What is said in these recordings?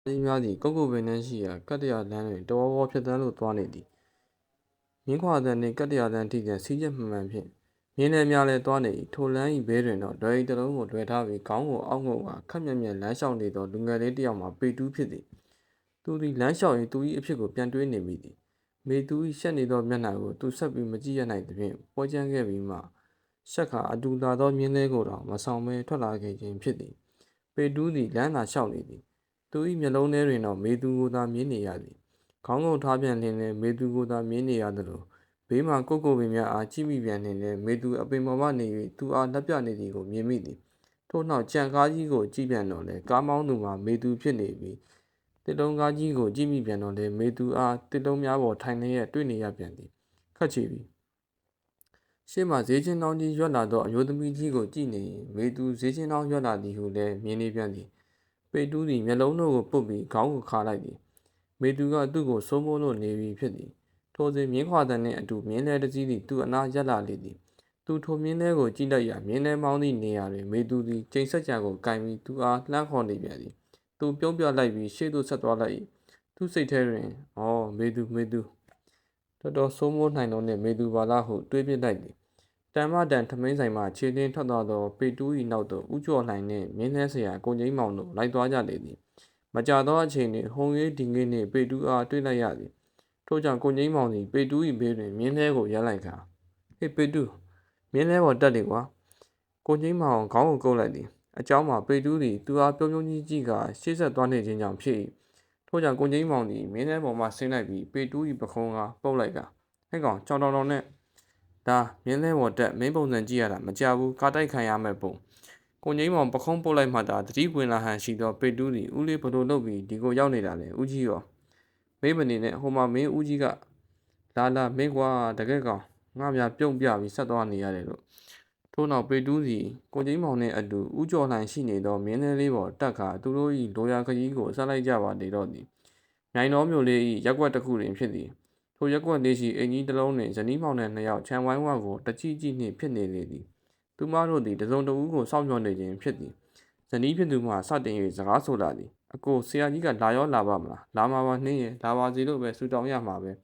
ကြီးများသည်ကုက္ကိုပင်နှင့်ရှိရာကတ္တရာလမ်းတွင်တဝေါဝေါဖြတ်သန်းလို့သွားနေသည်မြင်းခွာသံနှင့်ကတ္တရာလမ်းထိပြန်စီးချက်မှန်မှန်ဖြင့်မြင်းလည်းများလည်းသွားနေ၏ထိုလမ်း၏ဘေးတွင်တော့လွယ်ရီတစ်လုံးကိုလွယ်ထားပြီးခေါင်းကိုအောက်ငုံကခက်မြက်မြက်လမ်းလျှောက်နေသောလူငယ်လေးတစ်ယောက်မှာပေတူးဖြစ်သည်သူသည်လမ်းလျှောက်ရင်သူ၏အဖြစ်ကိုပြန်တွေးနေမိသည်မေသူ၏ရှက်နေသောမျက်နှာကိုသူဆက်ပြီးမကြည့်ရနိုင်သဖြင့်ပွဲချမ်းခဲ့ပြီးမှရှက်ခါအတူလာသောမြင်းလေးကိုတော့မဆောင်ဘဲထွက်လာခဲ့ခြင်းဖြစ်သည်ပေတူးသည်လမ်းသာလျှောက်နေသည်သူ၏မျက်လုံးထဲတွင်တော့မေသူကိုသာမြင်နေရသည်ခေါင်းငုံထားပြန်လျင်လည်းမေသူကိုသာမြင်နေရသလိုဘေးမှကိုကိုပင်များအားကြည့်မိပြန်လျင်လည်းမေသူအပင်ပေါ်မှနေ၍သူအားလက်ပြနေသည်ကိုမြင်မိသည်ထို့နောက်ကြံကားကြီးကိုကြည့်ပြန်တော့လည်းကားမောင်းသူမှာမေသူဖြစ်နေပြီးတစ်လုံးကားကြီးကိုကြည့်မိပြန်တော့လည်းမေသူအားတစ်လုံးများပေါ်ထိုင်လျက်တွေ့နေရပြန်သည်ခတ်ချီပြီးရှေ့မှဈေးချင်းတောင်းကြီးရွက်လာသောအမျိုးသမီးကြီးကိုကြည့်နေရင်မေသူဈေးချင်းတောင်းရွက်လာသည်ဟုလည်းမြင်နေပြန်သည်ပေတူးသည်မျက်လုံးတို့ကိုပုတ်ပြီးခေါင်းကိုခါလိုက်သည်မေသူကသူ့ကိုစိုးမိုးလို့နေပြီဖြစ်သည်ထိုစဉ်မြင်းခွာတန်နှင့်အတူမြင်းလဲတစ်စီးသည်သူ့အနားရက်လာလေသည်သူထိုမြင်းလဲကိုကြည့်လိုက်ရာမြင်းလဲမောင်းသည့်နေရာတွင်မေသူသည်ကျိန်ဆက်ကြကိုကင်ပြီးသူအားလှမ်းခေါ်နေပြန်သည်သူပြုံးပြလိုက်ပြီးရှေ့သို့ဆက်သွားလိုက်၏သူ့စိတ်ထဲတွင်မေသူတော်တော်စိုးမိုးနိုင်တော့နှင့်မေသူပါလားဟုတွေးပစ်လိုက်သည်တန်မတန်ထမင်းဆိုင်မှခြေလင်းထွက်သွားသောပေတူး၏နောက်သို့ဥကျော်လှိုင်နှင့်မြင်းလဲဆရာကိုကြီးမောင်တို့လိုက်သွားကြလေသည်မကြာသောအချိန်တွင်ဟုံရေးဒီငယ်နှင့်ပေတူးအားတွေ့လိုက်ရသည်ထို့ကြောင့်ကိုကြီးမောင်သည်ပေတူး၏ဘေးတွင်မြင်းလဲကိုရပ်လိုက်ခါဟေးပေတူးမြင်းလဲပေါ်တက်လေကွာကိုကြီးမောင်ခေါင်းကိုကုပ်လိုက်သည်အเจ้าမှာပေတူးသည်သူအားပြုံးပြုံးကြီးကြည့်ကာရှေ့ဆက်သွားနေခြင်းကြောင့်ဖြစ်၏ထို့ကြောင့်ကိုကြီးမောင်သည်မြင်းလဲပေါ်မှဆင်းလိုက်ပြီးပေတူး၏ပခုံးကပုတ်လိုက်ကာဟဲ့ကောင်ကြောင်တော်နဲ့ဒါမြင်းလဲပေါ်တက်မင်းပုံစံကြည့်ရတာမကြဘူးကားတိုက်ခံရမဲ့ပုံကိုငိမ့်မောင်ပခုံးပုတ်လိုက်မှသာတတိဝင်လာဟန်ရှိသောပေတူးသည်ဦးလေးဘလို့လုပ်ပြီးဒီကိုရောက်နေတာလေဦးကြီးရောမေးမနေနဲ့ဟိုမှာမင်းဦးကြီးကလာမင်းကွာတကယ်ကောင်ငါများပြုံးပြပြီးဆက်သွားနေရတယ်လို့ထို့နောက်ပေတူးစီကိုငိမ့်မောင်နှင့်အတူဦးကျော်လှိုင်ရှိနေသောမြင်းလေးပေါ်တက်ခါသူတို့၏လိုရာခကြီးကိုဆက်လိုက်ကြပါလေတော့သည်မြိုင်တော်မျိုးလေး၏ရက်ွက်တစ်ခုတွင်ဖြစ်သည်ထိုရက်ွက်လေးရှိအင်ကြီးတစ်လုံးတွင်ဇနီးမောင်နှင့်နှစ်ယောက်ခြံဝိုင်းဝကိုတကြည့်ကြည့်နှင့်ဖြစ်နေလေသည်သူမတို့သည်တစုံတဦးကိုစောင့်မျှော်နေခြင်းဖြစ်သည်ဇနီးဖြစ်သူမှစတင်၍စကားဆိုလာသည်အကိုဆရာကြီးကလာရောလာပါမလားလာမှာပါနှင်းရင်လာပါစီလို့ပဲဆူတောင်းရမှာပဲ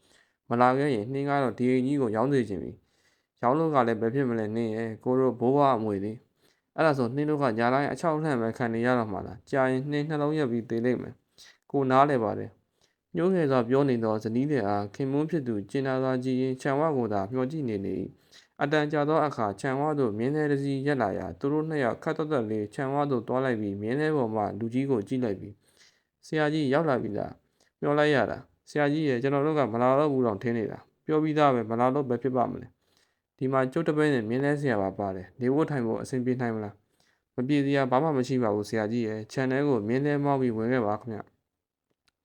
မလာခဲ့ရင်နှင်းကားတော့ဒီအိမ်ကြီးကိုရောင်းစေခြင်းပြီရောင်းလို့ကလည်းဘယ်ဖြစ်မလဲနှင်းရဲ့ကိုတို့ဘိုးဘွားအမွေလေးအဲ့ဒါဆိုနှင်းတို့ကညာတိုင်းအချောက်လှန့်ပဲခံနေရတော့မှာလားကြာရင်နှင်းနှလုံးရက်ပြီးသေလိမ့်မယ်ကိုနားလဲပါတယ်ညှိုးငယ်စွာပြောနေသောဇနီးတဲ့အားခင်မွန်းဖြစ်သူကျင်နာစွာကြည်ရင်ခြံဝကိုသာမျှော်ကြည့်နေ၏အတန်ကြာသောအခါခြံဝသို့မြင်းသေးတစ်စီးရက်လာရာသူတို့နှစ်ယောက်ခတ်သွက်လေးခြံဝသို့သွားလိုက်ပြီးမြင်းသေးပေါ်မှလူကြီးကိုကြည့်လိုက်ပြီးဆရာကြီးရောက်လာပြီလားမျှော်လိုက်ရတာဆရာကြီးရဲ့ကျွန်တော်တို့ကမလာတော့ဘူးတော့ထင်းနေတာပြောပြီးသားပဲမလာတော့ပဲဖြစ်ပါမလဲဒီမှာကျုပ်တပည့်နဲ့မြင်းသေးဆရာပါပါတယ်နေဖို့ထိုင်ဖို့အဆင်ပြေနိုင်မလားမပြေစရာဘာမှမရှိပါဘူးဆရာကြီးရဲ့ခြံထဲကိုမြင်းသေးမောင်းပြီးဝင်ခဲ့ပါခင်ဗျ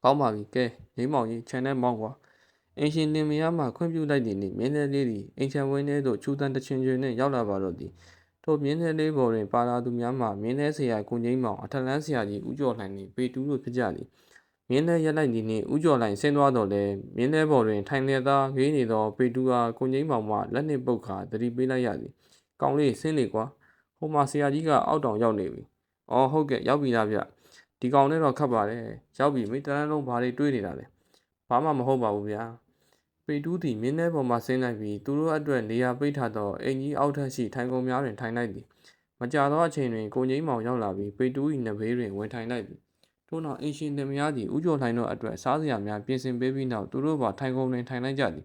ကောင်းပါပြီကဲငိမ့်မောင်ကြီးခြံထဲမောင်းကွာအင်ရှင်လင်မယားမှခွင့်ပြုလိုက်သည့်နေ့မြင်းသေးလေးသည်အင်ချံဝင်းထဲသို့ချူတန်တချင်ချင်နှင့်ရောက်လာပါတော့သည်ထိုမြင်းသေးလေးပေါ်တွင်ပါလာသူများမှမြင်းသေးဆရာကိုငိမ့်မောင်အထက်လန်းဆရာကြီးဦးကျော်လှိုင်နှင့်ပေတူးတို့ဖြစ်ကြသည်မြင်းသေးရက်လိုက်သည်နှင့်ဦးကျော်လှိုင်ဆင်းသွားတော့လဲမြင်းသေးပေါ်တွင်ထိုင်လျက်သားငေးနေသောပေတူးအားကိုငိမ့်မောင်မှလက်နှင့်ပုတ်ခါသတိပေးလိုက်ရသည်ကောင်းလေးဆင်းလေကွာဟိုမှာဆရာကြီးကအောက်တောင်ရောက်နေပြီအော်ဟုတ်ကဲ့ရောက်ပြီလားဗျဒီကောင်နဲ့တော့ခတ်ပါတယ်ရောက်ပြီမိတန်းလုံးဘာတွေတွေးနေတာလဲဘာမှမဟုတ်ပါဘူးဗျာပေတူးသည်မြင်းထဲပေါ်မှဆင်းလိုက်ပြီးသူတို့အတွက်နေရာပိတ်ထားသောအင်ကြီးအောက်ထပ်ရှိထိုင်ကုန်များတွင်ထိုင်လိုက်သည်မကြာသောအချိန်တွင်ကိုငိမ့်မောင်ရောက်လာပြီးပေတူး၏နဘေးတွင်ဝင်ထိုင်လိုက်သည်ထို့နောက်အင်ရှင်သမယားသည်ဥကျော်လှိုင်တို့အတွက်စားစရာများပြင်ဆင်ပေးပြီးနောက်သူတို့ပါထိုင်ကုန်တွင်ထိုင်လိုက်ကြသည်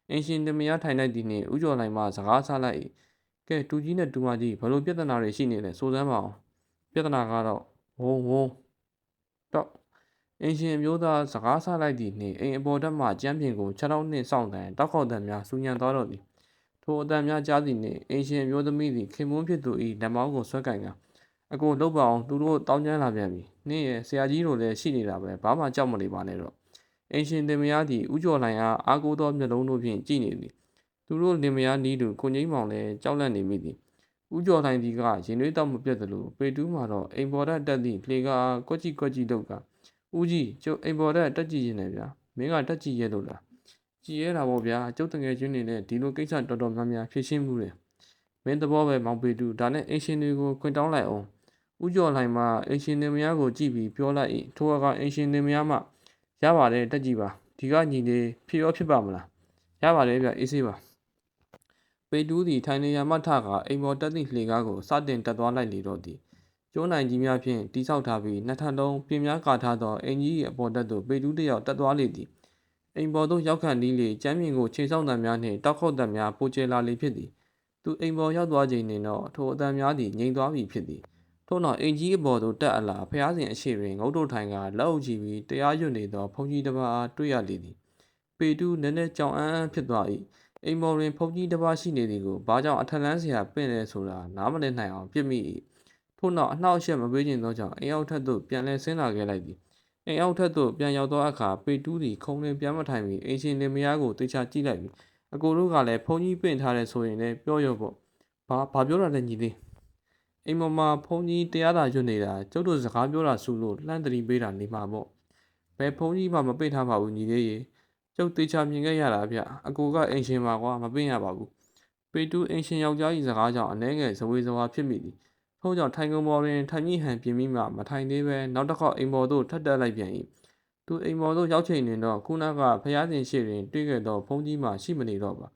အင်ရှင်သမယားထိုင်လိုက်သည်နှင့်ဥကျော်လှိုင်မှစကားဆလိုက်၏ကဲတူကြီးနဲ့တူမကြီးဘလို့ပြဿနာတွေရှိနေလဲစိုးစမ်းပါအောင်ပြဿနာကတော့ဝုန်းတော့အင်ရှင်မျိုးသားစကားဆလိုက်သည့်နှင့်အိမ်အပေါ်တက်မှကျမ်းပြင်ကိုခြေထောက်နှင့်စောင့်တန်တောက်ခေါက်တန်များဆူညံသွားတော့သည်ထိုအတန်များကြားသည်နှင့်အင်ရှင်မျိုးသမီးသည်ခင်မွန်းဖြစ်သူ၏လက်မောင်းကိုဆွဲကင်ကအကိုလှုပ်ပါအောင်သူတို့တောင်းကျမ်းလာပြန်ပြီနှင်းရဲ့ဆရာကြီးတို့လည်းရှိနေတာပဲဘာမှကြောက်မနေပါနဲ့တော့အင်ရှင်တင်မယားသည်ဥကျော်လှိုင်အားအားကိုးသောမျက်လုံးတို့ဖြင့်ကြည့်နေသည်သူတို့လင်မယားနီးသူကိုငိမ့်မောင်လည်းကြောက်လန့်နေမိသည်ဥကျော်လှိုင်သည်ကရင်သွေးတောက်မပြတ်သလိုပေတူးမှာတော့အိမ်ပေါ်တက်သည့်လေကားကွက်ကြီးတုတ်ကဦးကြီးကျုပ်အိမ်ပေါ်တက်ကြည့်ရင်လည်းဗျာမင်းကတက်ကြည့်ရဲလို့လားကြည်ရဲတာပေါ့ဗျာကျုပ်တငယ်ချင်းတွေနဲ့ဒီလိုကိစ္စတော်တော်များများဖြေရှင်းမှုတယ်မင်းသဘောပဲမောင်ပေတူဒါနဲ့အင်ရှင်တွေကိုခွင်တောင်းလိုက်အောင် ဦးကျော်လှိုင်မှအင်ရှင်လင်မယားကိုကြည့်ပြီးပြောလိုက်၏ထိုအခါအင်ရှင်လင်မယားမှရပါတယ်တက်ကြည့်ပါဒီကညီလေးဖြစ်ရောဖြစ်ပါမလားရပါတယ်ဗျအေးဆေးပါပေတူးသည်ထိုင်နေရမှထကအိမ်ပေါ်တက်သည့်လှေကားကိုစတင်တက်သွားလိုက်လေတော့သည်ကျိုးနိုင်ကြီးများဖြင့်တိဆောက်ထားပြီးနှစ်ထပ်လုံးပြင်းများကာထားသောအင်ကြီး၏အပေါ်တက်သို့ပေတူးတစ်ယောက်တက်သွားလေသည်အိမ်ပေါ်သို့ရောက်ခန့်နီးလေကျမ်းမြင့်ကိုချိန်ဆောက်တံများနှင့်တောက်ခုတ်တံများပိုကျလာလေဖြစ်သည်သူအိမ်ပေါ်ရောက်သွားချိန်တွင်တော့ထိုအတံများသည်ငြိမ်သွားပြီဖြစ်သည်ထို့နောက်အင်ကြီးအပေါ်သို့တက်အလာဖျားစဉ်အရှိတွင်ငုတ်တို့ထိုင်ကလက်အုပ်ကြည့်ပြီးတရားရွတ်နေသောဘုန်းကြီးတစ်ပါးအားတွေ့ရလေသည်ပေတူးနည်းနည်းကြောင်အန်းဖြစ်သွား၏အိမ်ပေါ်တွင်ဘုန်းကြီးတစ်ပါးရှိနေသည်ကိုဘာကြောင့်အထက်လန်းเสียပင့်လဲဆိုတာနားမလည်နိုင်အောင်ပြစ်မိ၏ထို့နောက်အနှောက်အယှက်မပေးခြင်းသောကြောင့်အိမ်အောက်ထက်သို့ပြန်လဲဆင်းလာခဲ့လိုက်သည်အိမ်အောက်ထက်သို့ပြန်ရောက်သောအခါပေတူးသည်ခုံတွင်ပြန်မထိုင်ပြီးအင်ရှင်လင်မယားကိုတေချာကြည့်လိုက်ပြီးအကိုတို့ကလည်းဘုန်းကြီးပင့်ထားတယ်ဆိုရင်လည်းပြောရောပေါ့ဘာပြောတာလဲညီလေးအိမ်ပေါ်မှာဘုန်းကြီးတရားသာရွတ်နေတာကျုပ်တို့စကားပြောတာစုလို့လှမ်းတတိပေးတာနေမှာပေါ့ဘယ်ဘုန်းကြီးမှမပင့်ထားပါဘူးညီလေးရေကျုပ်တေချာမြင်ခဲ့ရတာဗျအကိုကအင်ရှင်ပါကွာမပင့်ရပါဘူးပေတူးအင်ရှင်ယောက်ျား၏စကားကြောင့်အနှဲငယ်ဇဝေဇဝါဖြစ်မိသည်ထို့ကြောင့်ထိုင်ကုန်ပေါ်တွင်ထိုင်မိဟန်ပြင်မိမှမထိုင်သေးပဲနောက်တစ်ခေါက်အိမ်ပေါ်သို့ထပ်တက်လိုက်ပြန်၏သူအိမ်ပေါ်သို့ရောက်ချိန်တွင်တော့ခုနကဖျားရှင်ရှိတွင်တွေ့ခဲ့သောဘုန်းကြီးမှရှိမနေတော့ပါ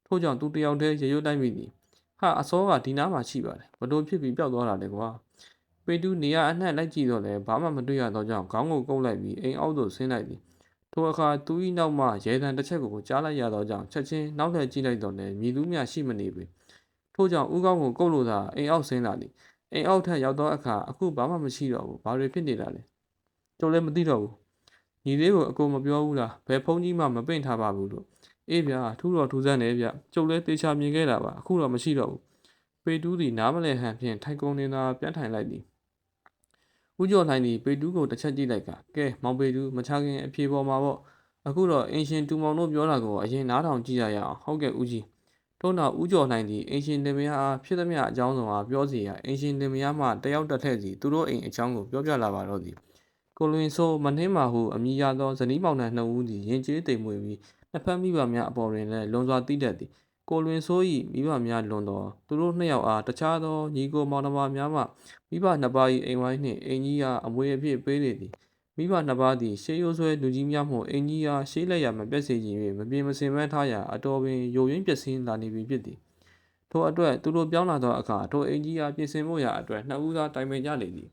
ထို့ကြောင့်သူတယောက်တည်းရေရွတ်လိုက်မိသည်ဟာအစောကဒီနားမှာရှိပါတယ်ဘလို့ဖြစ်ပြီးပျောက်သွားတာလဲကွာပေတူးနေရအနှံ့လိုက်ကြည့်တော့လဲဘာမှမတွေ့ရတော့ကြောင့်ခေါင်းကိုကုပ်လိုက်ပြီးအိမ်အောက်သို့ဆင်းလိုက်သည်ထိုအခါသူ၏နောက်မှရဲတံတစ်ချက်ကိုကြားလိုက်ရသောကြောင့်ချက်ချင်းနောက်လှည့်ကြည့်လိုက်တော့လဲမြည်သူများရှိမနေပေထို့ကြောင့်ဦးကောင်းကိုကုပ်လို့သာအိမ်အောက်ဆင်းလာသည်အိမ်အောက်ထက်ရောက်သောအခါအခုဘာမှမရှိတော့ဘူးဘာတွေဖြစ်နေတာလဲကျုပ်လည်းမသိတော့ဘူးညီလေးကိုအကိုမပြောဘူးလားဘယ်ဖုန်းကြီးမှမပင့်ထားပါဘူးလို့အေးဗျာထူတော့ထူဆန်းနေဗျကျုပ်လည်းတေချာမြင်ခဲ့တာပါအခုတော့မရှိတော့ဘူးပေတူးသည်နားမလဲဟန်ဖြင့်ထိုင်ကုန်နေတာပြန်ထိုင်လိုက်သည်ဦးကျော်လှိုင်သည်ပေတူးကိုတစ်ချက်ကြည့်လိုက်ကကဲမောင်ပေတူးမချခင်အဖြေပေါ်မှာပေါ့အခုတော့အင်ရှင်တူမောင်တို့ပြောတာကိုအရင်နားထောင်ကြည့်ရအောင်ဟုတ်ကဲ့ဦးကြီးထို့နောက်ဦးကျော်လှိုင်သည်အင်ရှင်လင်မယားအားဖြစ်သမျှအကြောင်းစုံအားပြောစီရာအင်ရှင်လင်မယားမှတယောက်တစ်ထက်စီသူတို့အိမ်အကြောင်းကိုပြောပြလာပါတော့သည်ကိုလွင်ဆိုးမနှင်းမာဟုအမိရသောဇနီးမောင်နှံနှစ်ဦးသည်ရင်ကျေးတိမ်မွေပြီးနှစ်ဖက်မိဘများအပေါ်တွင်လည်းလွန်စွာတည်တတ်သည်ကိုလွင်ဆိုး၏မိဘများလွန်တော်သူတို့နှစ်ယောက်အားတခြားသောညီကိုမောင်နှမများမှမိဘနှစ်ပါး၏အိမ်ဝိုင်းနှင့်အင်ကြီးအားအမွေအဖြစ်ပေးလေသည်မိဘနှစ်ပါးသည်ရှေးရိုးဆွဲလူကြီးများမှအင်ကြီးအားရှေးလက်ရမပြတ်စေခြင်း၍မပြေမစင်ပန်းထားရာအတော်ပင်ယိုယွင်းပျက်စီးလာနေပြီဖြစ်သည်ထိုအတွက်သူတို့ပြောင်းလာသောအခါထိုအင်ကြီးအားပြင်ဆင်ဖို့ရာအတွက်နှစ်ဦးသားတိုင်ပင်ကြလေသည်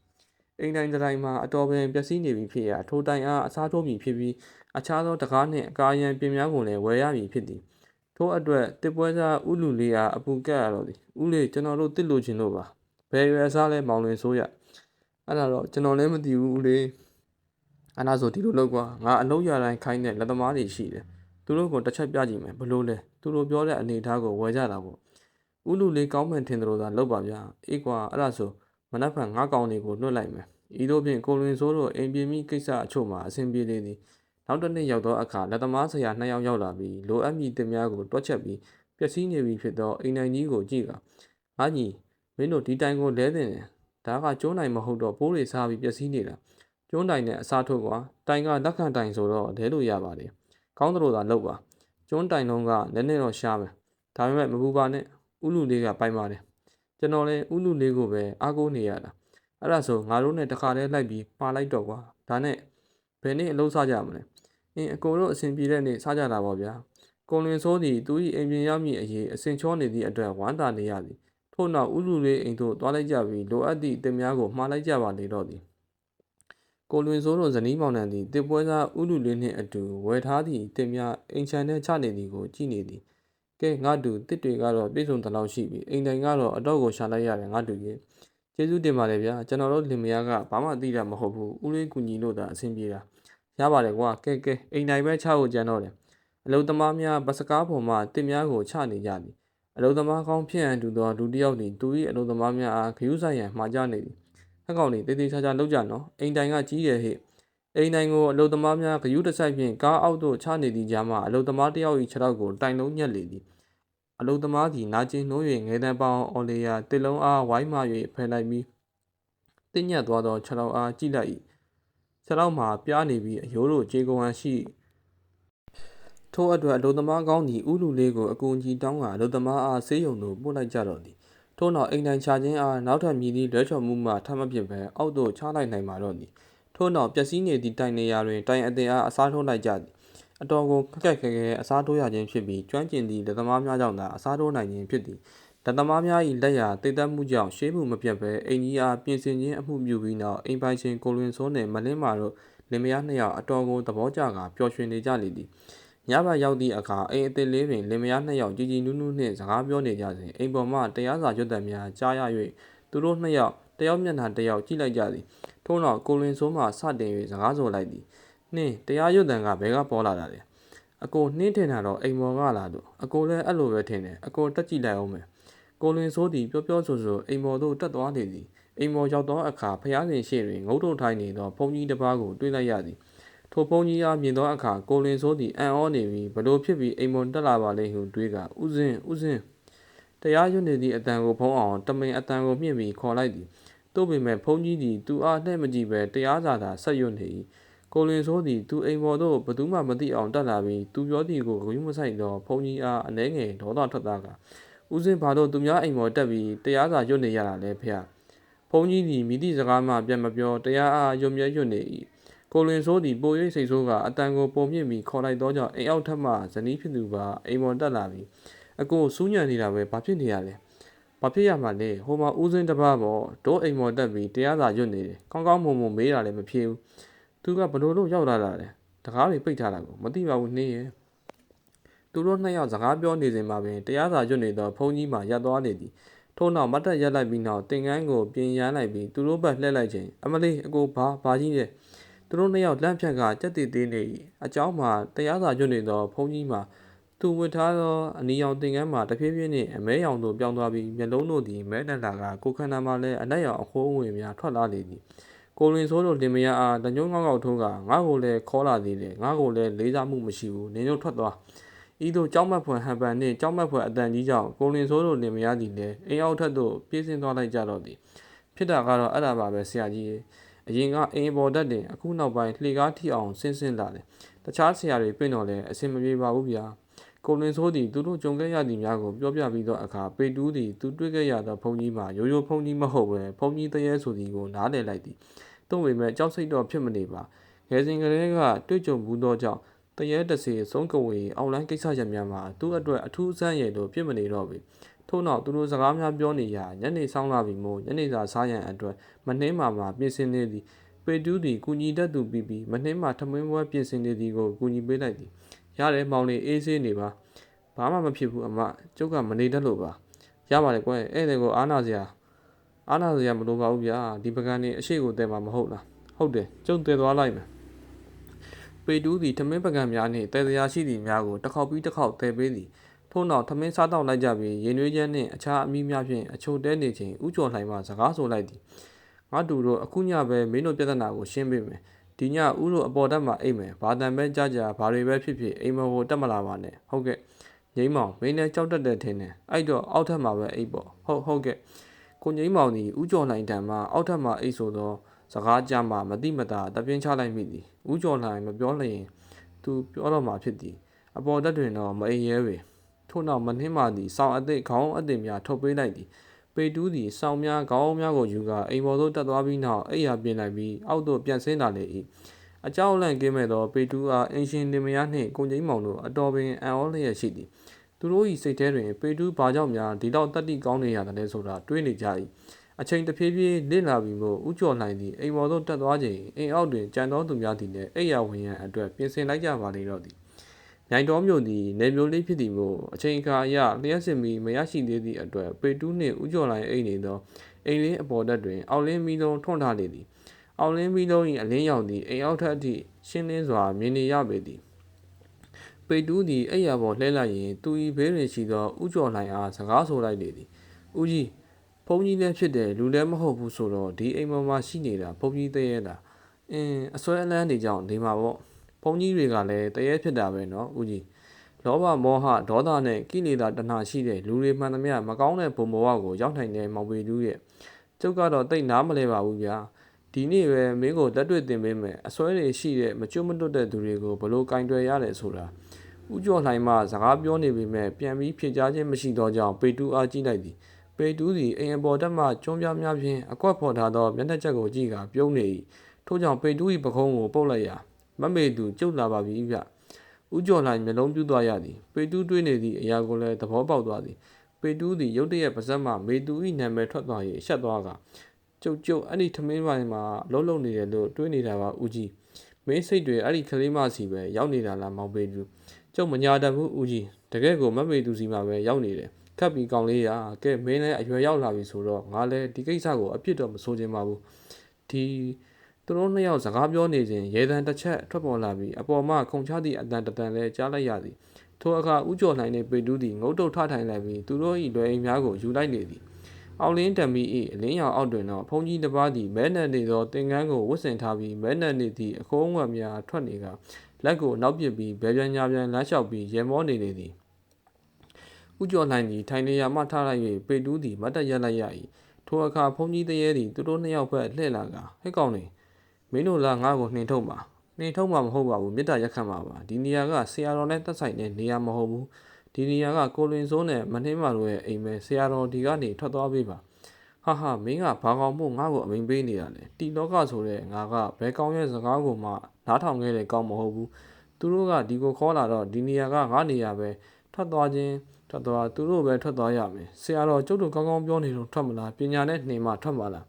အိမ်တိုင်းတိုင်းမှာအတော်ပင်ပျက်စီးနေပြီဖြစ်ရာထိုတိုင်အားအစားထိုးမည်ဖြစ်ပြီးအခြားသောတကားနှင့်အကာရန်ပြင်များကိုလည်းဝယ်ရမည်ဖြစ်သည်ထို့အတွက်တစ်ပွဲစားဥလူလေးအားအပူကက်ရတော့သည်ဥလေးကျွန်တော်တို့တစ်လို့ခြင်းလို့ပါဘယ်ရွယ်စားလဲမောင်လွင်ဆိုးရအဲ့ဒါတော့ကျွန်တော်လည်းမသိဘူးဦးလေးအဲ့ဒါဆိုဒီလိုလုပ်ကွာငါအလုံးရတိုင်းခိုင်းတဲ့လက်သမားတွေရှိတယ်သူတို့ကိုတစ်ချက်ပြကြည့်မယ်ဘလို့လဲသူတို့ပြောတဲ့အနေအထားကိုဝယ်ကြတာပေါ့ဥလူလေးကောင်းမှန်ထင်တယ်လို့သာလုပ်ပါဗျာအေးကွာအဲ့ဒါဆိုမနက်ဖြန်ငါးကောင်တွေကိုလွှတ်လိုက်မယ်ဤသို့ဖြင့်ကိုလွင်ဆိုးတို့အိမ်ပြင်မိကိစ္စအချို့မှာအဆင်ပြေသေးသည်နောက်တစ်နေ့ရောက်သောအခါလက်သမားဆရာနှစ်ယောက်ရောက်လာပြီးလိုအပ်မည့်တင်များကိုတွက်ချက်ပြီးပျက်စီးနေပြီဖြစ်သောအိမ်နိုင်ကြီးကိုကြည့်ကငါညီမင်းတို့ဒီတိုင်ကိုလဲတင်တယ်ဒါကကျိုးနိုင်မဟုတ်တော့ပိုးတွေစားပြီးပျက်စီးနေတာကျိုးတိုင်နဲ့အစားထိုးကွာတိုင်ကလက်ခံတိုင်ဆိုတော့လဲလို့ရပါတယ်ကောင်းသလိုသာလုပ်ပါကျိုးတိုင်လုံးကလည်းနဲ့တော့ရှားမယ်ဒါပေမဲ့မပူပါနဲ့ဥလူလေးကပိုင်ပါတယ်ကျွန်တော်လည်းဥလူလေးကိုပဲအားကိုးနေရတာအဲ့ဒါဆိုငါတို့နဲ့တခါတည်းလိုက်ပြီးမှားလိုက်တော့ကွာဒါနဲ့ဘယ်နေ့အလုပ်စားကြမလဲအကိုတို့အဆင်ပြေတဲ့နေ့စားကြတာပေါ့ဗျာကိုလွင်စိုးသည်သူ၏အိမ်ပြင်ရောက်မည့်အရေးအစင်ချောနေသည့်အတွက်ဝမ်းသာနေရသည်ထို့နောက်ဥလူလေးအိမ်သို့သွားလိုက်ကြပြီးလိုအပ်သည့်တင်များကိုမှားလိုက်ကြပါလေတော့သည်ကိုလွင်စိုးတို့ဇနီးမောင်နှံသည်တစ်ပွဲစားဥလူလေးနှင့်အတူဝယ်ထားသည့်တင်များအိမ်ချမ်းထဲချနေသည်ကိုကြည့်နေသည်ကဲငါတူတစ်တွေကတော့ပြည့်စုံတလောက်ရှိပြီအိမ်တိုင်ကတော့အတော့ကိုရှာလိုက်ရတယ်ငါတူကြီးကျေးဇူးတင်ပါတယ်ဗျာကျွန်တော်တို့လင်မယားကဘာမှသိတာမဟုတ်ဘူးဦးလေးကူညီလို့သာအဆင်ပြေတာရပါတယ်ကွာကဲအိမ်တိုင်ပဲချဖို့ကြံတော့တယ်အလုသမားများဘတ်စကားပေါ်မှတင်များကိုချနေကြသည်အလုသမားကောင်းဖြစ်အံတူသောလူတစ်ယောက်သည်သူ၏အလုသမားများအားခရူးဆိုင်ရန်မှာကြားနေသည်ဟက်ကောင်လေးတေးသေးချာချာလောက်ကြနော်အိမ်တိုင်ကကြီးတယ်ဟဲ့အိမ်တိုင်ကိုအလုသမားများခရူးတစ်ဆိုင်ဖြင့်ကားအောက်သို့ချနေသည့်ကြားမှာအလုသမားတစ်ယောက်၏ခြေထောက်ကိုတိုင်လုံးညက်လေသည်အလုသမားသည်နာကျင်နှိုး၍ငယ်တန်းပေါင်းအော်လေယာတစ်လုံးအားဝိုင်းမ၍ဖယ်လိုက်ပြီးတင်းညက်သွားသောခြေထောက်အားကြည့်လိုက်၏ခြေထောက်မှာပြားနေပြီးအယိုးတို့ကြေကွန်ရှိထို့အတွက်အလုသမားကောင်းသည်ဥလူလေးကိုအကူအညီတောင်းကအလုသမားအားဆေးရုံသို့ပို့လိုက်ကြတော့သည် ထို့နောက်အိမ်တိုင်းချခြင်းအားနောက်ထပ်မြည်သည့်လွဲချော်မှုမှထပ်မဖြစ်ဘဲအောက်သို့ချလိုက်နိုင်ပါတော့သည်ထို့နောက်ပျက်စီးနေသည့်တိုင်နေရာတွင်တိုင်အသည်အားအစားထိုးလိုက်ကြသည်အတော်ကိုခက်ခက်ခဲခဲအစားထိုးရခြင်းဖြစ်ပြီးကျွမ်းကျင်သည့်လက်သမားများကြောင့်သာအစားထိုးနိုင်ခြင်းဖြစ်သည်လက်သမားများ၏လက်ရာတိတ်တက်မှုကြောင့်ရှေးမှုမပြတ်ဘဲအိမ်ကြီးအားပြင်ဆင်ခြင်းအမှုပြုပြီးနောက်အိမ်ပိုင်ရှင်ကိုလွင်စိုးနှင့်မလင်းမာတို့လင်မယားနှစ်ယောက်အတော်ကိုသဘောကျကာပျော်ရွှင်နေကြလေသည်ညဘက်ရောက်သည့်အခါအိမ်အသစ်လေးတွင်လင်မယားနှစ်ယောက်ကြည်ကြည်နူးနူးနှင့်စကားပြောနေကြစဉ်အိမ်ပေါ်မှတရားစာရွတ်သက်များကြားရ၍သူတို့နှစ်ယောက်တယောက်မျက်နှာတယောက်ကြည့်လိုက်ကြသည်ထို့နောက်ကိုလွင်စိုးမှစတင်၍စကားဆိုလိုက်သည်နှင်းတရားရွတ်တန်ကဘဲကပေါ်လာတာလေအကိုနှင်းထင်တာတော့အိမ်ပေါ်ကလာတော့အကိုလည်းအဲ့လိုပဲထင်တယ်အကိုတက်ကြည့်လိုက်အောင်မယ်ကိုလွင်စိုးသည်ပြောပြောဆိုဆိုအိမ်ပေါ်သို့တက်သွားလေသည်အိမ်ပေါ်ရောက်သောအခါဖျားစဉ်ရှိတွင်ငုတ်တုတ်ထိုင်နေသောဘုန်းကြီးတစ်ပါးကိုတွေ့လိုက်ရသည်ထိုဘုန်းကြီးအားမြင်သောအခါကိုလွင်စိုးသည်အံ့ဩနေပြီးဘလို့ဖြစ်ပြီးအိမ်ပေါ်တက်လာပါလိမ့်ဟုတွေးကဥစဉ်တရားရွတ်နေသည့်အတန်ကိုဖုံးအောင်တမင်အတန်ကိုမြင့်ပြီးခေါ်လိုက်သည်သို့ပေမဲ့ဘုန်းကြီးသည်သူအားလှည့်မကြည့်ပဲတရားစာသာဆက်ရွတ်နေ၏ကိုလွင်စိုးသည်သူအိမ်ပေါ်သို့ဘသူမှမသိအောင်တက်လာပြီးသူပြောသည်ကိုဂရုမစိုက်သောဘုန်းကြီးအားအနှဲငယ်ဒေါသထွက်သားကဥစဉ်ဘာလို့သူများအိမ်ပေါ်တက်ပြီးတရားစာရွတ်နေရတာလဲဖေ။ဘုန်းကြီးသည်မိသည့်စကားမှပြန်မပြောတရားအားရွတ်မြဲရွတ်နေ၏ကိုလွင်စိုးသည်ပို၍စိတ်ဆိုးကအတန်ကိုပုံမြင့်ပြီးခေါ်လိုက်သောကြောင့်အိမ်အောက်ထပ်မှဇနီးဖြစ်သူကအိမ်ပေါ်တက်လာပြီးအကိုစူးညံနေတာပဲဘာဖြစ်နေရလဲဘာဖြစ်ရမှာလဲဟိုမှာဦးစင်းတစ်ပါးပေါ့တို့အိမ်ပေါ်တက်ပြီးတရားစာရွတ်နေတယ်ကောင်းကောင်းမွန်မွန်မေးတာလည်းမဖြစ်ဘူးသူကဘလို့လို့ရောက်လာတာလဲတကားတွေပိတ်ထားတာကိုမသိပါဘူးနှင်းရဲ့သူတို့နှစ်ယောက်စကားပြောနေစဉ်မှာပင်တရားစာရွတ်နေသောဘုန်းကြီးမှရပ်သွားလေသည်ထို့နောက်မတ်တက်ရက်လိုက်ပြီးနောက်တင်ကန်းကိုပြင်ရမ်းလိုက်ပြီးသူတို့ဘက်လှည့်လိုက်ခြင်းအမလေးအကိုဘာကြီးလဲသူတို့နှစ်ယောက်လန့်ဖြတ်ကကြက်တည်သေးနေ၏အเจ้าမှာတရားစာရွတ်နေသောဘုန်းကြီးမှသူဝတ်ထားသောအနီရောင်တင်ကန်းမှာတဖြည်းဖြည်းနှင့်အမဲရောင်သို့ပြောင်းသွားပြီးမျက်လုံးတို့သည်မဲနက်လာကကိုခန္ဓာမှာလည်းအနက်ရောင်အခိုးအငွေများထွက်လာလေသည်ကိုလွင်စိုးတို့လင်မယားအားတညုံငေါက်ထိုးကငါ့ကိုလည်းခေါ်လာသေးတယ်ငါ့ကိုလည်းလေးစားမှုမရှိဘူးနင်တို့ထွက်သွားဤသို့ကြောက်မက်ဖွယ်ဟန်ပန်နှင့်ကြောက်မက်ဖွယ်အတန်ကြီးကြောင့်ကိုလင်စိုးတို့လင်မယားသည်လည်းအိမ်အောက်ထက်သို့ပြေးဆင်းသွားလိုက်ကြတော့သည်ဖြစ်တာကတော့အဲ့ဒါပါပဲဆရာကြီးအရင်ကအိမ်ပေါ်တက်တင်အခုနောက်ပိုင်းလှေကားထီအောင်ဆင်းလာတယ်တခြားဆရာတွေပြင်တော့လဲအဆင်မပြေပါဘူးဗျာကိုလင်စိုးသည်သူတို့ကြုံခဲ့ရသည့်များကိုပြောပြပြီးသောအခါပေတူးသည်သူတွေ့ခဲ့ရသောဘုန်းကြီးမှာရိုးရိုးဘုန်းကြီးမဟုတ်ပဲဘုန်းကြီးတရေဆိုသည်ကိုနားလည်လိုက်သည်သို့ပေမဲ့ကြောက်စိတ်တော့ဖြစ်မနေပါငယ်စဉ်ကလေးကတွေ့ကြုံဘူးသောကြောင့်တရေတစေဆုံးကဝေအောက်လိုင်းကိစ္စရပ်များမှာသူ့အတွက်အထူးအဆန်းရည်လို့ဖြစ်မနေတော့ပြီထို့နောက်သူတို့စကားများပြောနေရာညနေဆောင်လာပြီမို့ညနေစာစားရန်အတွက်မနှင်းမှာပြင်ဆင်နေသည်ပေတူးသည်ကုညီတတ်သူပြီးမနှင်းမှာထမင်းပွဲပြင်ဆင်နေသည်ကိုကုညီပေးလိုက်သည်ရတယ်မောင်လေးအေးဆေးနေပါဘာမှမဖြစ်ဘူးအမကျုပ်ကမနေတတ်လို့ပါရပါတယ်ကွယ်ဧည့်သည်ကိုအားနာစရာမလိုပါဘူးဗျာဒီပကံနေအရှိကိုတဲမှာမဟုတ်လားဟုတ်တယ်ကျုပ်တဲသွားလိုက်မယ်ပေတူးသည်ထမင်းပကံများနှင့်တဲတရားရှိသည့်များကိုတစ်ခေါက်ပြီးတစ်ခေါက်တဲပေးသည်ထို့နောက်ထမင်းစားတော့လိုက်ကြပြီးရင်နွေးချမ်းနှင့်အခြားအမီးများဖြင့်အချို့တဲနေချိန်ဥကျော်လှိုင်မှစကားဆိုလိုက်သည်ငါတူတို့အခုညပဲမင်းတို့ပြဿနာကိုရှင်းပေးမယ်ဒီညဦးတို့အပေါ်တက်မှာအိမ်မယ်ဘာတန်ပဲကြကြဘာတွေပဲဖြစ်ဖြစ်အိမ်မော်ကိုတက်မလာပါနဲ့ဟုတ်ကဲ့ငိမ့်မောင်မင်းလည်းကြောက်တတ်တယ်ထင်တယ်အဲ့တော့အောက်ထပ်မှာပဲအိပ်ပေါ့ဟုတ်ကဲ့ကိုငိမ့်မောင်သည်ဦးကျော်လှိုင်တံမှအောက်ထပ်မှာအိပ်ဆိုသောစကားကြမှာမတိမတာတပြင်းချလိုက်မိသည်ဦးကျော်လှိုင်မပြောလျင်သူပြောတော့မှဖြစ်သည်အပေါ်တက်တွင်တော့မအိမ်ရဲပေထို့နောက်မနှင်းမာသည်စောင်းအသည့်ခေါင်းအသည့်များထုတ်ပေးလိုက်သည်ပေတူးသည်စောင်းများခေါင်းများကိုယူကာအိမ်ပေါ်သို့တက်သွားပြီးနောက်အိယာပြင်လိုက်ပြီးအောက်သို့ပြန်ဆင်းလာလေ၏အကြောက်လန့်ကင်းမဲ့သောပေတူးအားအင်ရှင်လင်မယားနှင့်ကိုငိမ့်မောင်တို့အတော်ပင်အံ့ဩလျက်ရှိသည်သူတို့၏စိတ်ထဲတွင်ပေတူးဘာကြောင့်များဒီလောက်တတ်တိကောင်းနေရတယ်လဲဆိုတာတွေးနေကြ၏အချိန်တဖြည်းဖြည်းလင့်လာပြီးမို့ဥကျော်နိုင်သည်အိမ်ပေါ်သို့တက်သွားချိန်အိမ်အောက်တွင်ကြံသောသူများသည်လည်းအိယာဝင်ရန်အတွက်ပြင်ဆင်လိုက်ကြပါလေတော့သည်မြိုင်တော်မြို့သည်နေမျိုးလေးဖြစ်သည်မို့အချိန်အခါအရလျှက်စင်မီမရရှိသေးသည့်အတွက်ပေတူးနှင့်ဥကျော်နိုင်အိမ်နေသောအိမ်လင်းအပေါ်တက်တွင်အောက်လင်းမီးလုံးထွန်းထားလေသည်အောက်လင်းမီးလုံး၏အလင်းရောင်သည်အိမ်အောက်ထက်အထိရှင်းလင်းစွာမြင်နေရပေသည်ပေတူးသည်အိယာပေါ်လှဲလိုက်ရင်သူ၏ဘေးတွင်ရှိသောဥကျော်နိုင်အားစကားဆိုလိုက်လေသည်ဦးကြီးဘုန်းကြီးလည်းဖြစ်တယ်လူလည်းမဟုတ်ဘူးဆိုတော့ဒီအိမ်ပေါ်မှာရှိနေတာဘုန်းကြီးတရေလားအစွဲအလန်းတွေကြောင့်နေမှာပေါ့ဘုန်းကြီးတွေကလည်းတရေဖြစ်တာပဲနော်ဦးကြီးလောဘမောဟဒေါသနဲ့ကိလေသာတဏှာရှိတဲ့လူတွေမှန်သမျှမကောင်းတဲ့ဘုံဘဝကိုရောက်နိုင်တဲ့မောင်ပေတူးရဲ့ကျုပ်ကတော့တိတ်နားမလဲပါဘူးဗျာဒီနေ့ပဲမင်းကိုလက်တွေ့တင်ပေးမယ်အစွဲတွေရှိတဲ့မကျွတ်မတွတ်တဲ့သူတွေကိုဘလို့ကင်တွယ်ရတယ်ဆိုတာဥကျော်လှိုင်မှစကားပြောနေပေမဲ့ပြန်ပြီးဖြေကြားခြင်းမရှိသောကြောင့်ပေတူးအားကြည့်လိုက်သည် ပေတူးသည်အိမ်အပေါ်တက်မှကျွန်းပြားများဖြင့်အကွက်ဖော်ထားသောမျက်နှာချက်ကိုကြည့်ကာပြုံးနေ၏ထို့ကြောင့်ပေတူး၏ပခုံးကိုပုတ်လိုက်ရာမမေသူကျုပ်လာပါပြီဗျဦးကျော်လှိုင်မျက်လုံးပြူးသွားရသည်ပေတူးတွေးနေသည့်အရာကိုလည်းသဘောပေါက်သွားသည်ပေတူးသည်ရုတ်တရက်ပါဇက်မှမေသူ၏နာမည်ထွက်သွား၍ရှက်သွားကကျုပ်အဲ့ဒီထမင်းပိုင်းမှာလုံးနေတယ်လို့တွေးနေတာပါဦးကြီးမင်းစိတ်တွေအဲ့ဒီကလေးမစီပဲရောက်နေတာလားမောင်ပေတူးကျုပ်မညာတတ်ဘူးဦးကြီးတကယ်ကိုမမေသူစီမှာပဲရောက်နေတယ်ခတ်ပြီးကောင်းလေးရကဲမင်းလည်းအရွယ်ရောက်လာပြီဆိုတော့ငါလည်းဒီကိစ္စကိုအပြစ်တော့မဆိုချင်ပါဘူးဒီသူတို့နှစ်ယောက်စကားပြောနေစဉ်ရေတံတစ်ချက်ထွက်ပေါ်လာပြီးအပေါ်မှခုန်ချသည့်အတန်တန်လဲကြားလိုက်ရသည်ထိုအခါဦးကျော်လှိုင်နှင့်ပေတူးသည်ငုတ်တုတ်ထထိုင်လိုက်ပြီးသူတို့၏လွယ်အိမ်များကိုယူလိုက်နေသည်အောင်လင်းတမီ၏အလင်းရောင်အောက်တွင်တော့ဖုန်ကြီးတစ်ပါးသည်မဲနံနေသောတင်ကန်းကိုဝတ်ဆင်ထားပြီးမဲနံနေသည့်အခိုးအငွက်များထွက်နေကလက်ကိုနောက်ပစ်ပြီးဘယ်ပြန်ညာပြန်လမ်းလျှောက်ပြီးရေမောနေသည်ဦးကျော်လှိုင်သည်ထိုင်နေရာမှထားလိုက်၍ပေတူးသည်မတ်တက်ရက်လိုက်ရ၏ထိုအခါဖုန်ကြီးတရေသည်သူတို့နှစ်ယောက်ဘက်လှည့်လာကဟဲ့ကောင်နေမင်းတို့လားငါ့ကိုနှင်ထုတ်ပါနှင်ထုတ်မှာမဟုတ်ပါဘူးမေတ္တာရက်ခံပါပါဒီနေရာကဆရာတော်နဲ့တက်ဆိုင်တဲ့နေရာမဟုတ်ဘူးဒီနေရာကကိုလွင်စိုးနဲ့မနှင်းမာတို့ရဲ့အိမ်ပဲဆရာတော်ဒီကနေထွက်သွားပေးပါဟာမင်းကဘာကောင်မို့ငါ့ကိုအမိန်ပေးနေတာလဲတီလောကဆိုတဲ့ငါကဘဲကောင်းရဲ့စကားကိုမှနားထောင်ခဲ့တဲ့ကောင်းမဟုတ်ဘူးသူတို့ကဒီကိုခေါ်လာတော့ဒီနေရာကငါနေရာပဲထွက်သွားသူတို့ပဲထွက်သွားရမယ်ဆရာတော်ကျုပ်တို့ကောင်းကောင်းပြောနေလို့ထွက်မလားပညာနဲ့နှင်မှထွက်မှာလား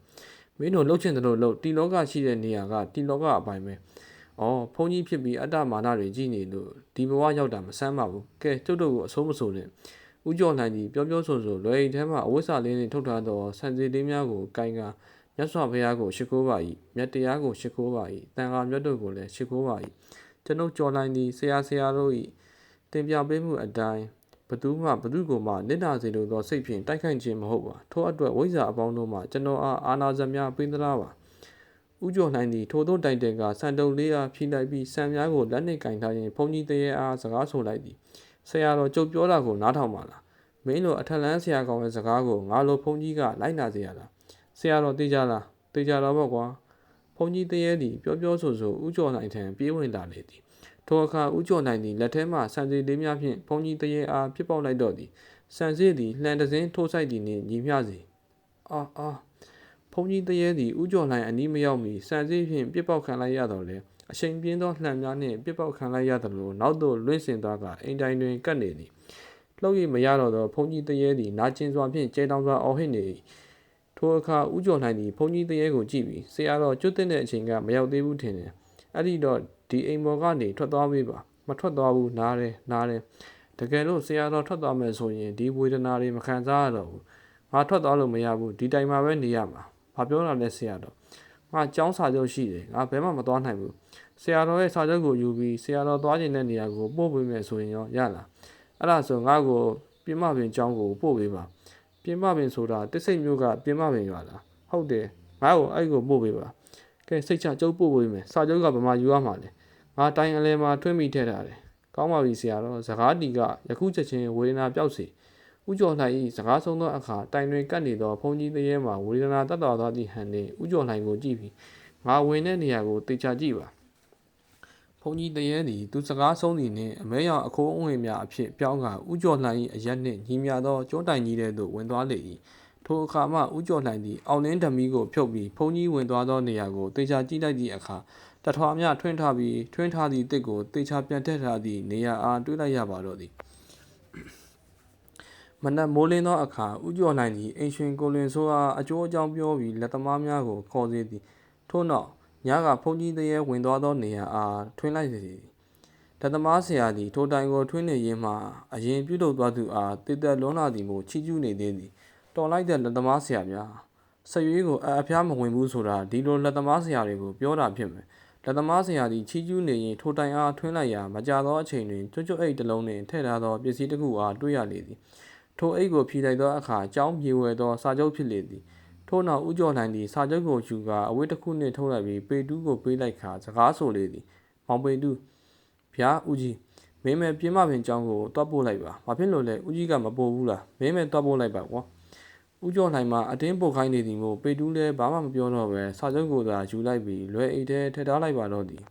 မင်းတို့လှုပ်ချင်တယ်လို့လှုပ်တီလောကရှိတဲ့နေရာကတီလောကအပိုင်းပဲဘုန်းကြီးဖြစ်ပြီးအတ္တမာနတွေကြီးနေလို့ဒီဘဝရောက်တာမဆန်းပါဘူးကဲကျုပ်တို့ကိုအဆုံးမဆိုနဲ့ဦးကျော်လှိုင်ကြီးပြောဆိုလွယ်အိမ်ထဲမှာအဝိစာလေးတွေထုတ်ထားသောဆန်စီလေးများကိုကိုင်ကမြတ်စွာဘုရားကိုရှိခိုးပါ၏မြတ်တရားကိုရှိခိုးပါ၏တန်ခါမြတ်တို့ကိုလည်းရှိခိုးပါ၏ကျွန်ုပ်ကျော်လှိုင်သည်ဆရာတို့၏တင်ပြပေးမှုအတိုင်းဘသူကိုမှနစ်နာစေလိုသောစိတ်ဖြင့်တိုက်ခိုက်ခြင်းမဟုတ်ပါထို့အတွက်ဝိဇ္ဇာအပေါင်းတို့မှကျွန်တော်အားအာနာဇများပေးသလားပါဦးကျော်လှိုင်သည်ထိုတို့တိုင်တန်ကစံတုံလေးအားဖြီးလိုက်ပြီးစံများကိုလက်နှင့်ကင်ထားခြင်းဘုန်းကြီးတရေအားစကားဆိုလိုက်သည်ဆရာတော်ကျုပ်ပြောတာကိုနားထောင်ပါလားမင်းတို့အထက်လန်းဆရာကောင်ရဲ့စကားကိုငါလိုဘုန်းကြီးကလိုက်နာစေရလားဆရာတော်သိကြလားသိကြတော့ပေါ့ကွာဘုန်းကြီးတရေသည်ပြောဆိုဦးကျော်လှိုင်ထံပြေးဝင်လာလေသည်ထိုအခါဦးကျော်လှိုင်သည်လက်ထဲမှဆန်စီလေးများဖြင့်ဘုန်းကြီးတရေအားပြစ်ပေါက်လိုက်တော့သည်ဆန်စီသည်လှန်တစင်းထိုးဆိုင်သည်နှင့်ညီမျှစေဘုန်းကြီးတရေသည်ဦးကျော်လှိုင်အနီးမရောက်မီဆန်စီဖြင့်ပြစ်ပေါက်ခံလိုက်ရတော့လေအချိန်ပြင်းသောလှန်များနှင့်ပြစ်ပေါက်ခံလိုက်ရသလိုနောက်သို့လွင့်စင်သွားကအိမ်တိုင်တွင်ကပ်နေသည်လှုပ်ရမရတော့သောဘုန်းကြီးတရေသည်နာကျင်စွာဖြင့်ကျဲတောင်စွာအော်ဟစ်နေ၏ထိုအခါဦးကျော်လှိုင်သည်ဘုန်းကြီးတရေကိုကြည့်ပြီးဆရာတော်ကျွတ်တဲ့အချိန်ကမရောက်သေးဘူးထင်တယ်အဲ့ဒီတော့ဒီအိမ်ပေါ်ကနေထွက်သွားပေးပါမထွက်သွားဘူးနားတယ်တကယ်လို့ဆရာတော်ထွက်သွားမယ်ဆိုရင်ဒီဝေဒနာတွေမခံစားရတော့ဘူးငါထွက်သွားလို့မရဘူးဒီတိုင်မှာပဲနေရမှာဘာပြောတာလဲဆရာတော်ငါကျောင်းစာချုပ်ရှိတယ်ငါဘယ်မှမသွားနိုင်ဘူးဆရာတော်ရဲ့စာချုပ်ကိုယူပြီးဆရာတော်သွားခြင်းတဲ့နေရာကိုပို့ပေးမယ်ဆိုရင်ရောရလားအဲ့ဒါဆိုငါ့ကိုပြင်မပင်ကျောင်းကိုပို့ပေးပါပြင်မပင်ဆိုတာတစ်စိတ်မျိုးကပြင်မပင်ရွာလားဟုတ်တယ်ငါ့ကိုအဲ့ကိုပို့ပေးပါကဲစိတ်ချကျုပ်ပို့ပေးမယ်စာချုပ်ကဗမာယူရမှာလေငါတိုင်အလဲမှာထွင်းမိထည့်ထားတယ်ကောင်းပါပြီဆရာတော်စကားတီကယခုချက်ချင်းဝေဒနာပြောက်စေဦးကျော်လှိုင်၏စကားဆုံးသောအခါတိုင်တွင်ကပ်နေသောဘုန်းကြီးတရေမှဝေဒနာတတ်တော်သောသည့်ဟန်နှင့်ဦးကျော်လှိုင်ကိုကြည့်ပြီးငါဝင်တဲ့နေရာကိုတေချာကြည့်ပါဘုန်းကြီးတရေသည်သူစကားဆုံးသည်နှင့်အမဲရောင်အခိုးအငွေများအဖြစ်ပြောင်းကဦးကျော်လှိုင်၏အရက်နှင့်ညီမြသောကျွန်းတိုင်ကြီးထဲသို့ဝင်သွားလေ၏ထိုအခါမှဦးကျော်လှိုင်သည်အောင်လင်းဓမီကိုဖြုတ်ပြီးဘုန်းကြီးဝင်သွားသောနေရာကိုတေချာကြည့်လိုက်သည့်အခါတထွားများထွင်းထားသည့်တစ်ကိုတေချာပြန်ထည့်ထားသည့်နေရာအားတွေးလိုက်ရပါတော့သည်မနက်မိုးလင်းသောအခါဦးကျော်လှိုင်သည်အိမ်ရှင်ကိုလွင်စိုးအားအကျိုးအကြောင်းပြောပြီးလက်သမားများကိုခေါ်စေသည်ထို့နောက်ညကဘုန်းကြီးတရေဝင်သွားသောနေရာအားထွင်းလိုက်သည်လက်သမားဆရာသည်ထိုတိုင်ကိုထွင်းနေရင်းမှအရင်ပြုလုပ်သွားသူအားတည်သက်လွန်လာသည်ကိုချီးကျူးနေသေးသည်တော်လိုက်တဲ့လက်သမားဆရာများဆက်ရွေးကိုအဖျားမဝင်ဘူးဆိုတာဒီလိုလက်သမားဆရာတွေကိုပြောတာဖြစ်မယ်လက်သမားဆရာသည်ချီးကျူးနေရင်ထိုတိုင်အားထွင်းလိုက်ရာမကြာသောအချိန်တွင်ကျွတ်အိတ်တစ်လုံးနှင့်ထည့်ထားသောပစ္စည်းတစ်ခုအားတွေ့ရလေသည်ထိုအိတ်ကိုဖြီလိုက်သောအခါကြောင်းပြေဝဲသောစာချုပ်ဖြစ်လေသည်ထို့နောက်ဦးကျော်လှိုင်သည်စာချုပ်ကိုယူကာအဝတ်တစ်ခုနှင့်ထုတ်လိုက်ပြီးပေတူးကိုပေးလိုက်ခါစကားဆိုလေသည်မောင်ပေတူးဗျာဦးကြီးမင်းမဲပြင်းမပင်ကျောင်းကိုတွားပို့လိုက်ပါဘာဖြစ်လို့လဲဦးကြီးကမပို့ဘူးလားမင်းမဲတွားပို့လိုက်ပါကွာဦးကျော်လှိုင်မှာအတင်းပို့ခိုင်းနေသည်မို့ပေတူးလည်းဘာမှမပြောတော့ပဲစာချုပ်ကိုသာယူလိုက်ပြီးလွယ်အိတ်ထဲထည့်ထားလိုက်ပါတော့သည်